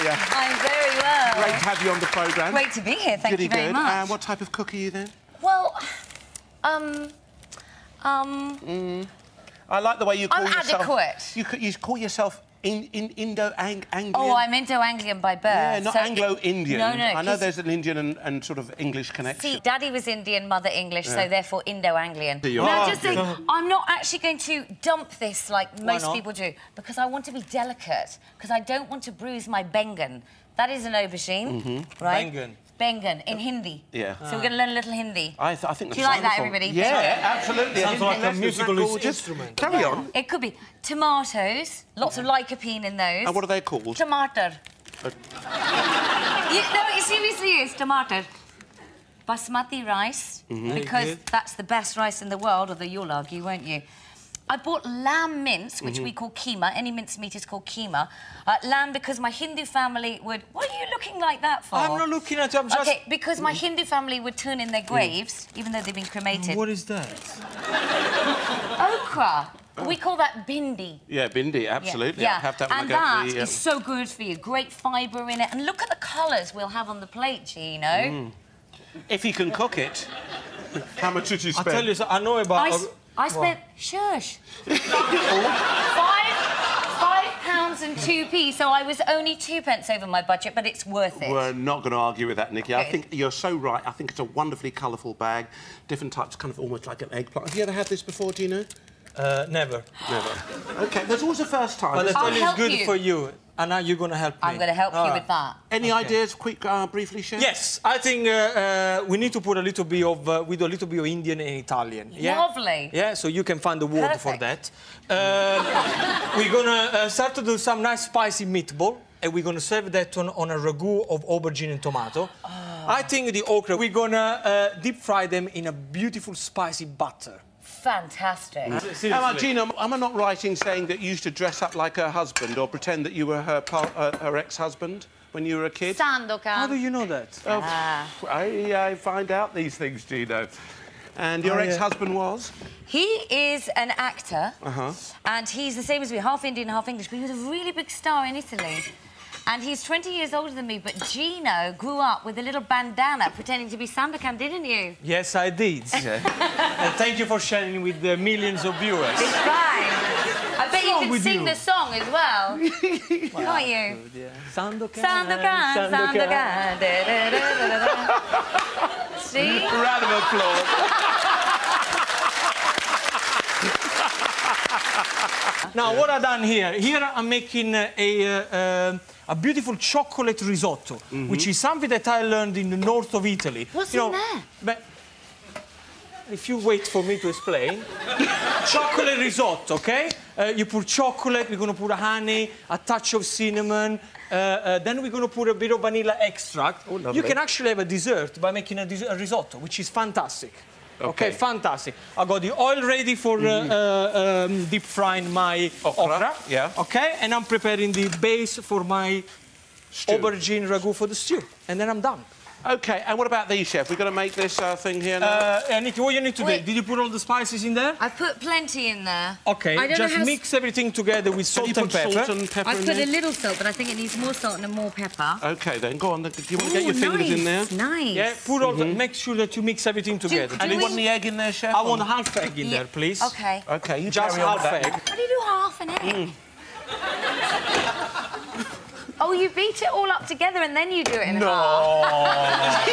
you? I'm very well. Great to have you on the programme. Great to be here, thank you very much. And what type of cook are you then? Well, I like the way you call yourself... I'm adequate. You call yourself Indo-Anglian. Oh, I'm Indo-Anglian by birth. Yeah, not so Anglo-Indian. No, no. I know there's an Indian and sort of English connection. See, Daddy was Indian, Mother English, so therefore Indo-Anglian. Now, just think, I'm not actually going to dump this like most people do, because I want to be delicate, because I don't want to bruise my Bengan. That is an aubergine, right? Bengan, in Hindi. Yeah. So we're going to learn a little Hindi. I think that's Do you like that, everybody? Yeah, absolutely. Sounds like a musical instrument. Carry on. It could be tomatoes, lots of lycopene in those. And what are they called? Tomater. No, it seriously is tomater. Basmati rice, because that's the best rice in the world, although you'll argue, won't you? I bought lamb mince, which we call keema. Any mince meat is called keema. Lamb because my Hindu family would... What are you looking like that for? I'm not looking at you, I'm just... OK, because my Hindu family would turn in their graves, even though they've been cremated. What is that? Okra. We call that bindi. Yeah, bindi, absolutely. Yeah. I have to and that is so good for you. Great fibre in it. And look at the colours we'll have on the plate, Gino. If you can cook it. How much did you spend? I'll tell you, I know about... I spent, shush, £5 and 2p, so I was only 2p over my budget, but it's worth it. We're not going to argue with that, Nikki. I think you're so right. I think it's a wonderfully colourful bag, different types, kind of almost like an eggplant. Have you ever had this before, do you know? Never. Never. OK, there's always a first time. But it's good for you. And now you're going to help me. I'm going to help you with that. Any ideas, quick, briefly, Chef? Yes, I think we need to put a little bit of, we do a little bit of Indian and Italian. Yeah? Lovely. Yeah, so you can find the word for that. We're going to start to do some nice spicy meatball, and we're going to serve that on a ragu of aubergine and tomato. I think the okra, we're going to deep fry them in a beautiful spicy butter. Fantastic. Now, Gina, am I not right in saying that you used to dress up like her husband or pretend that you were her ex-husband when you were a kid? Sandokan. How do you know that? I find out these things, Gino. And your ex-husband was? He is an actor, and he's the same as me, half Indian, half English, but he was a really big star in Italy. And he's 20 years older than me, but Gino grew up with a little bandana pretending to be Sandokan, didn't you? Yes, I did. And thank you for sharing with the millions of viewers. It's fine. I bet you can sing the song as well. Can't you? Sandokan. Sandokan, Sandokan. See? Round of applause. Now, what I've done here? Here I'm making a beautiful chocolate risotto, which is something that I learned in the north of Italy. What's in there? But if you wait for me to explain. Chocolate risotto, OK? You put chocolate, we're going to put honey, a touch of cinnamon, then we're going to put a bit of vanilla extract. Oh, lovely. You can actually have a dessert by making a risotto, which is fantastic. OK, fantastic. I got the oil ready for deep frying my okra. Yeah. OK, and I'm preparing the base for my aubergine ragu for the stew. And then I'm done. OK, and what about these, Chef? We've got to make this thing here now? Nikki, what you need to do? Did you put all the spices in there? I put plenty in there. OK, just mix everything together with salt and pepper. Salt and pepper I put a little salt, but I think it needs more salt and more pepper. OK, then, go on. Do you want to get your fingers in there? Nice. Yeah, put all the, make sure that you mix everything together. And you want the egg in there, Chef? I want half egg in there, please. OK. OK, you just half egg. How do you do half an egg? Oh, you beat it all up together and then you do it in half.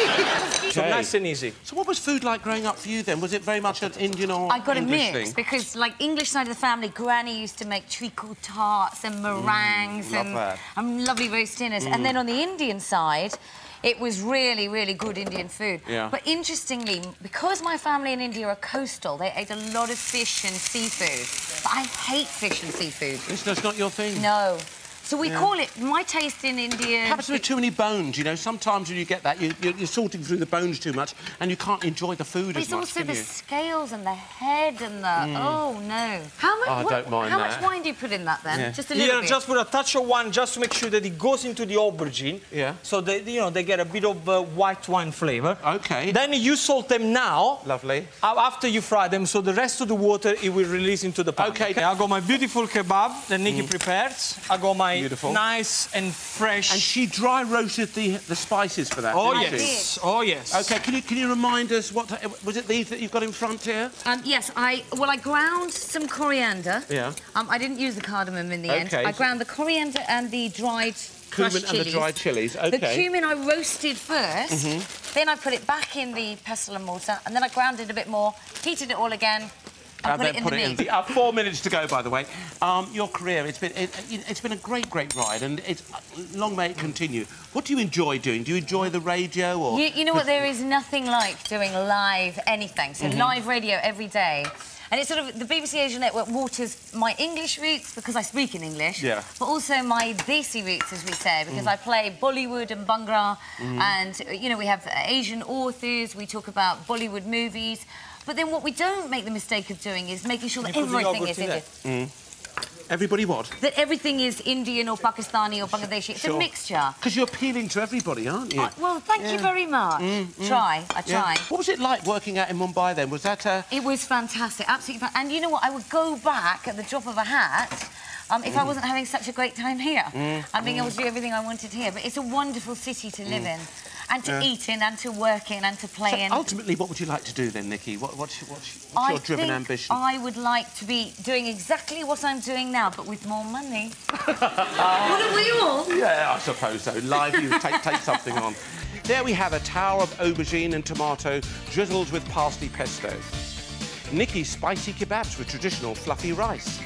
So nice and easy. So what was food like growing up for you then? Was it very much an Indian or I got English a mix thing? because, like, English side of the family, Granny used to make treacle tarts and meringues and lovely roast dinners. And then on the Indian side, it was really, really good Indian food. Yeah. But interestingly, because my family in India are coastal, they ate a lot of fish and seafood. But I hate fish and seafood. That's not your thing? No. So we call it, my taste in India... Happens with too many bones, you know. Sometimes when you get that, you're sorting through the bones too much and you can't enjoy the food as much, It's also the scales and the head and the... Oh, no. How much, I don't mind how much wine do you put in that, then? Yeah. Just a little bit? Just put a touch of wine just to make sure that it goes into the aubergine. Yeah. So, they, you know, they get a bit of white wine flavour. OK. Then you salt them now. Lovely. After you fry them, so the rest of the water, it will release into the pan. OK. I got my beautiful kebab that Nikki prepared. I got my beautiful. Nice and fresh. And she dry roasted the spices for that. Oh, didn't yes. she? Oh, yes. OK, can you remind us what... Was it these that you've got in front here? Yes, I ground some coriander. Yeah. I didn't use the cardamom in the end. I ground the coriander and the dried Cumin and the dried chilies, OK. The cumin I roasted first, then I put it back in the pestle and mortar, and then I ground it a bit more, heated it all again, and put it in the meat. 4 minutes to go, by the way. Your career, it's been a great ride, and long may it continue. What do you enjoy doing? Do you enjoy the radio, or...? You know what, there is nothing like doing live anything, so live radio every day. And it's sort of, the BBC Asia Network waters my English roots, because I speak in English, but also my Desi roots, as we say, because I play Bollywood and Bhangra, and, you know, we have Asian authors, we talk about Bollywood movies, but then what we don't make the mistake of doing is making sure that everything is Indian. Everybody what? That everything is Indian or Pakistani or Bangladeshi. It's a mixture. Because you're appealing to everybody, aren't you? Well, thank you very much. I try. What was it like working out in Mumbai then? Was that It was fantastic, absolutely fantastic. And you know what? I would go back at the drop of a hat if I wasn't having such a great time here and being able to do everything I wanted here. But it's a wonderful city to live in. And to eat in, and to work in, and to play in. Ultimately, what would you like to do then, Nikki? What's your driven ambition? I would like to be doing exactly what I'm doing now, but with more money. Wouldn't we all? Yeah, I suppose so. Live, you take something on. There we have a tower of aubergine and tomato drizzled with parsley pesto. Nikki's spicy kebabs with traditional fluffy rice.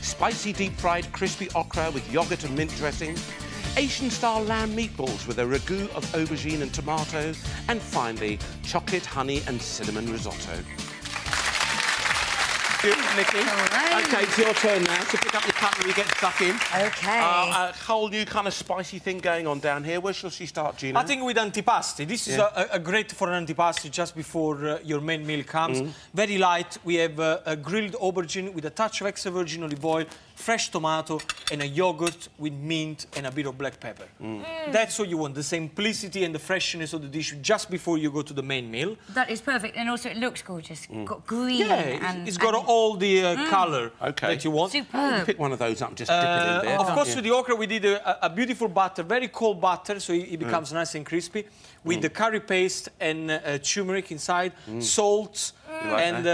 Spicy deep-fried crispy okra with yoghurt and mint dressing. Asian-style lamb meatballs with a ragu of aubergine and tomato, and finally, chocolate, honey and cinnamon risotto. Good, Nikki. Right. OK, it's your turn now to pick up your cutlery, get stuck in. OK. A whole new kind of spicy thing going on down here. Where shall she start, Gina? I think with antipasti. This is a great for an antipasti just before your main meal comes. Very light. We have a grilled aubergine with a touch of extra virgin olive oil, fresh tomato and a yogurt with mint and a bit of black pepper. That's what you want, the simplicity and the freshness of the dish just before you go to the main meal. That is perfect, and also it looks gorgeous. Got green. Yeah, and it's got all the colour that you want. Superb. Pick one of those up and just dip it in there. Of course, with the okra, we did a beautiful butter, very cold butter, so it becomes nice and crispy, with the curry paste and turmeric inside, salt, and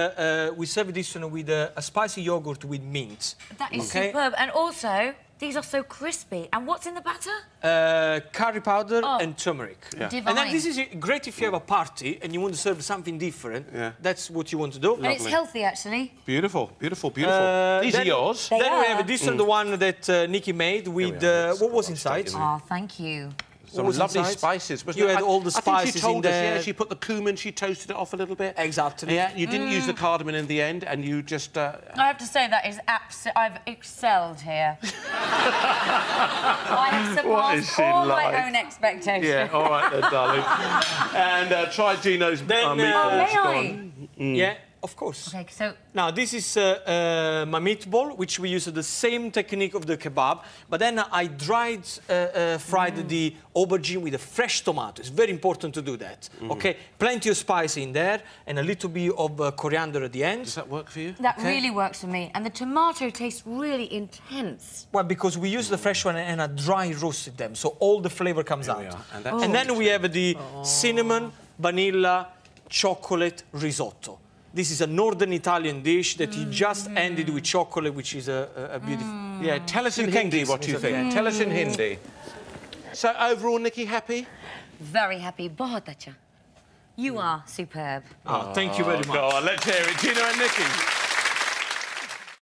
we serve this one with a spicy yogurt with mint. That is superb. And also, these are so crispy. And what's in the batter? Curry powder and turmeric. Divine. And then this is great if you have a party and you want to serve something different. That's what you want to do. And it's healthy, actually. Beautiful, beautiful, beautiful. These are yours. They then we have this one, the one that Nikki made with... what was inside? Oh, thank you. Some lovely spices. You had all the spices I think she told in us, there. She put the cumin, she toasted it off a little bit. Exactly. Yeah, you didn't use the cardamom in the end, and you just... I have to say that is I've excelled here. I have surpassed all my own expectations. Yeah, all right then, darling. And try Gino's meatballs. May I? Yeah, of course. OK, so... Now, this is my meatball, which we use the same technique of the kebab, but then I fried the aubergine with a fresh tomato. It's very important to do that, OK? Plenty of spice in there and a little bit of coriander at the end. Does that work for you? That really works for me. And the tomato tastes really intense. Well, because we use the fresh one and I dry roasted them, so all the flavour comes out. And then we have the cinnamon, vanilla, chocolate risotto. This is a northern Italian dish that he just ended with chocolate, which is a beautiful... Yeah, tell us in Hindi what you think. Tell us in Hindi. So, overall, Nikki, happy? Very happy. Bahut acha. You are superb. Oh, thank you very much. Go on, let's hear it. Gina and Nikki.